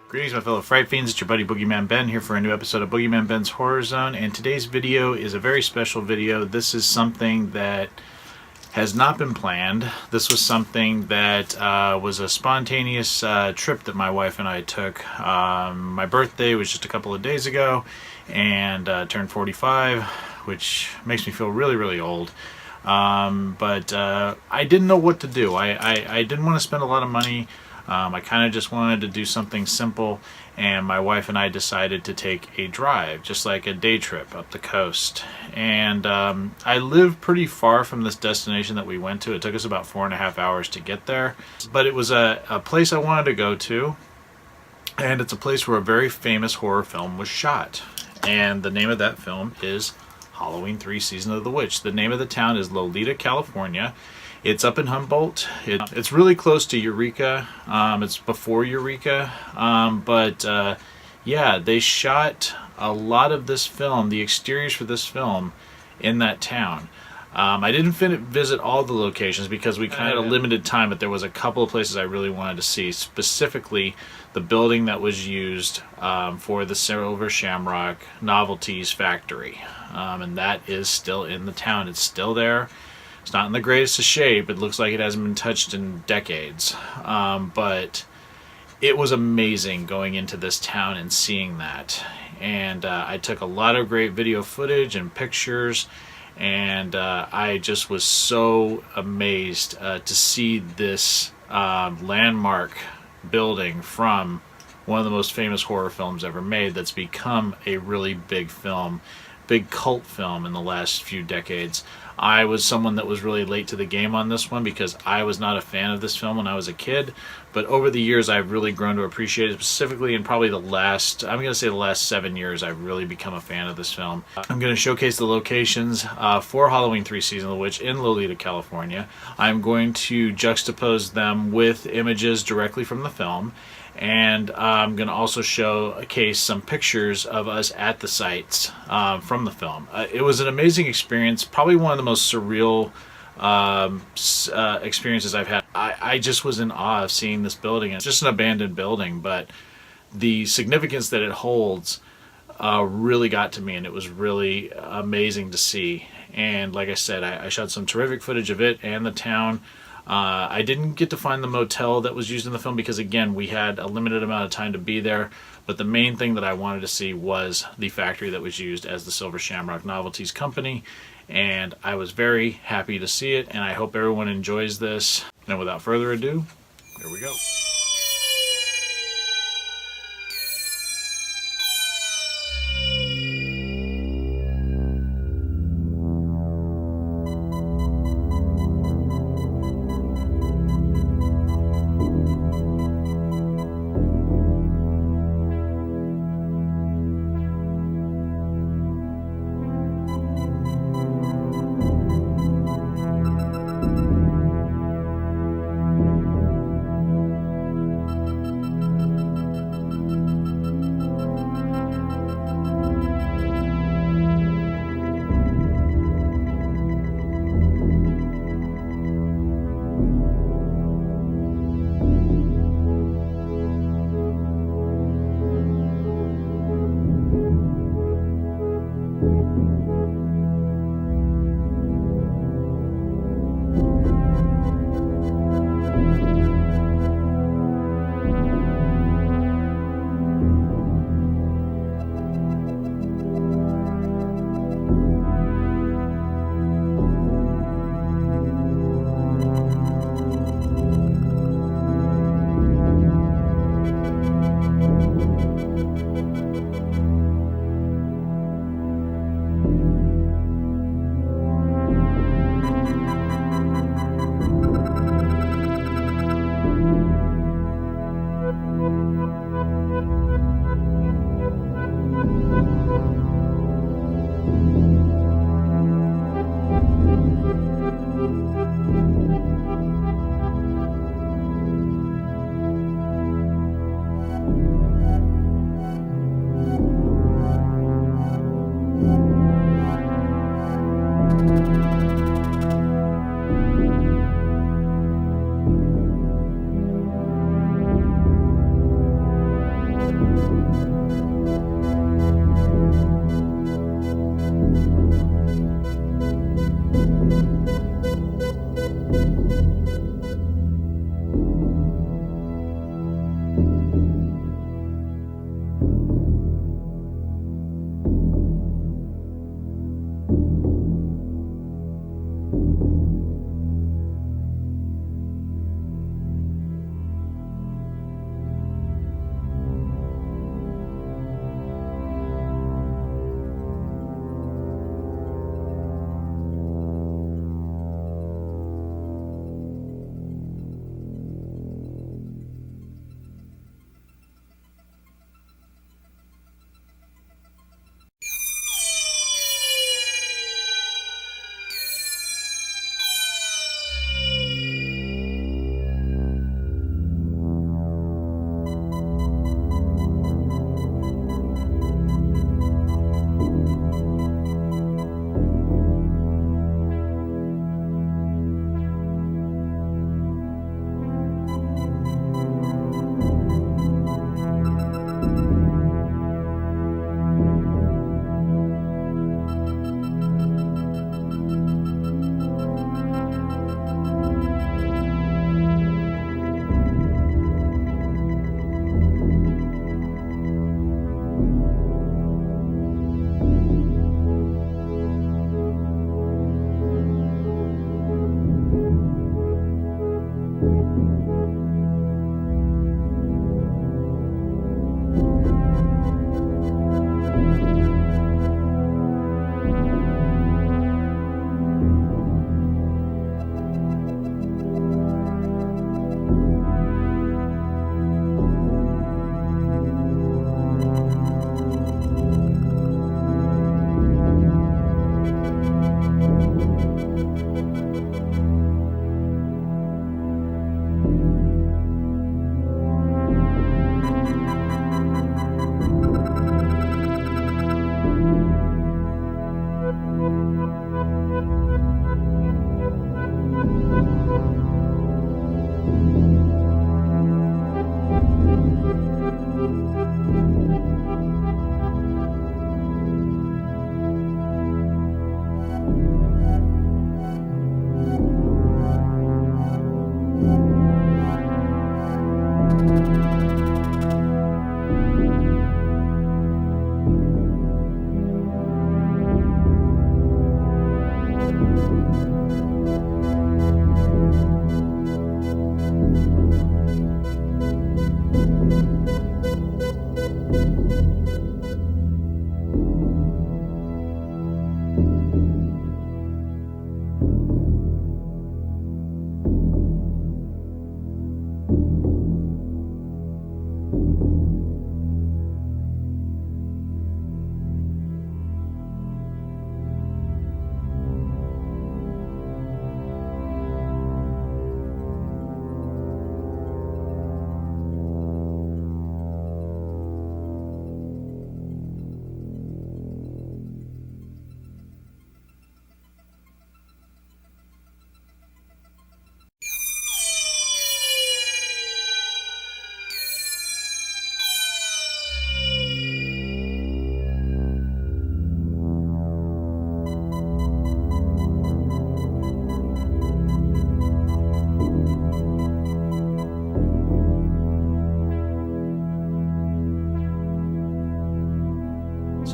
Greetings, my fellow Fright Fiends. It's your buddy Boogeyman Ben here for a new episode of Boogeyman Ben's Horror Zone, and today's video is a very special video. This is something that has not been planned. This was something that was a spontaneous trip that my wife and I took. My birthday was just a couple of days ago, and turned 45, which makes me feel really, really old. But I didn't know what to do. I didn't want to spend a lot of money. I kind of just wanted to do something simple, and my wife and I decided to take a drive, just like a day trip up the coast. And I live pretty far from this destination that we went to. It took us about 4.5 hours to get there, but it was a place I wanted to go to, and it's a place where a very famous horror film was shot. And the name of that film is Halloween 3: Season of the Witch. The name of the town is Loleta, California. It's up in Humboldt. It's really close to Eureka. It's before Eureka. Yeah, they shot a lot of this film, the exteriors for this film, in that town. I didn't visit all the locations because we kind of had a limited time, but there was a couple of places I really wanted to see, specifically the building that was used for the Silver Shamrock Novelties Factory. And that is still in the town. It's still there. It's not in the greatest of shape. It looks like it hasn't been touched in decades. But it was amazing going into this town and seeing that. And I took a lot of great video footage and pictures. And I just was so amazed to see this landmark building from one of the most famous horror films ever made that's become a really big film, big cult film in the last few decades. I was someone that was really late to the game on this one because I was not a fan of this film when I was a kid, but over the years I've really grown to appreciate it, specifically in probably the last 7 years I've really become a fan of this film. I'm going to showcase the locations for Halloween 3: Season of the Witch in Loleta, California. I'm going to juxtapose them with images directly from the film, and I'm going to also showcase some pictures of us at the sites from the film. It was an amazing experience, probably one of the most surreal experiences I've had. I just was in awe of seeing this building. It's just an abandoned building, but the significance that it holds really got to me, and it was really amazing to see. And like I said, I shot some terrific footage of it and the town. I didn't get to find the motel that was used in the film because, again, we had a limited amount of time to be there. But the main thing that I wanted to see was the factory that was used as the Silver Shamrock Novelties Company. And I was very happy to see it, and I hope everyone enjoys this. And without further ado, here we go.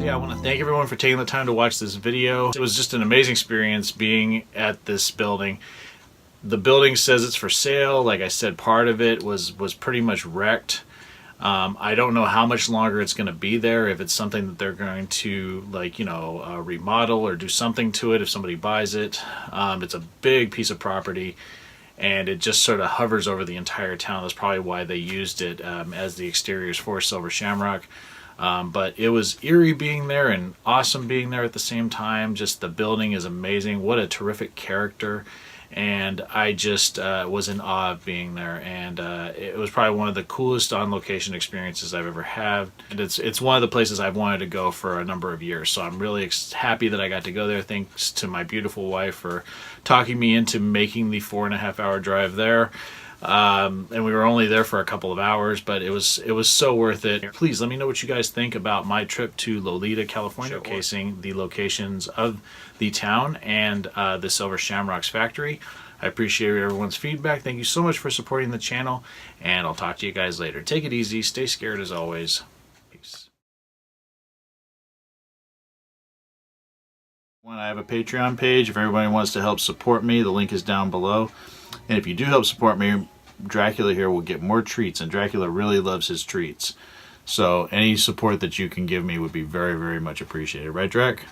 So yeah, I want to thank everyone for taking the time to watch this video. It was just an amazing experience being at this building. The building says it's for sale. Like I said, part of it was pretty much wrecked. I don't know how much longer it's going to be there, if it's something that they're going to, like, you know, remodel or do something to it if somebody buys it. It's a big piece of property, and it just sort of hovers over the entire town. That's probably why they used it as the exteriors for Silver Shamrock. But it was eerie being there and awesome being there at the same time. Just the building is amazing. What a terrific character. And I just was in awe of being there, and it was probably one of the coolest on-location experiences I've ever had. And it's one of the places I've wanted to go for a number of years, so I'm really happy that I got to go there. Thanks to my beautiful wife for talking me into making the 4.5-hour drive there. And we were only there for a couple of hours, but it was so worth it. Please let me know what you guys think about my trip to Loleta, California, showcasing the locations of the town and the Silver Shamrock's factory. I appreciate everyone's feedback. Thank you so much for supporting the channel, and I'll talk to you guys later. Take it easy. Stay scared as always. Peace. I have a Patreon page. If everybody wants to help support me, the link is down below. And if you do help support me, Dracula here will get more treats, and Dracula really loves his treats. So any support that you can give me would be very, very much appreciated. Right, Drac?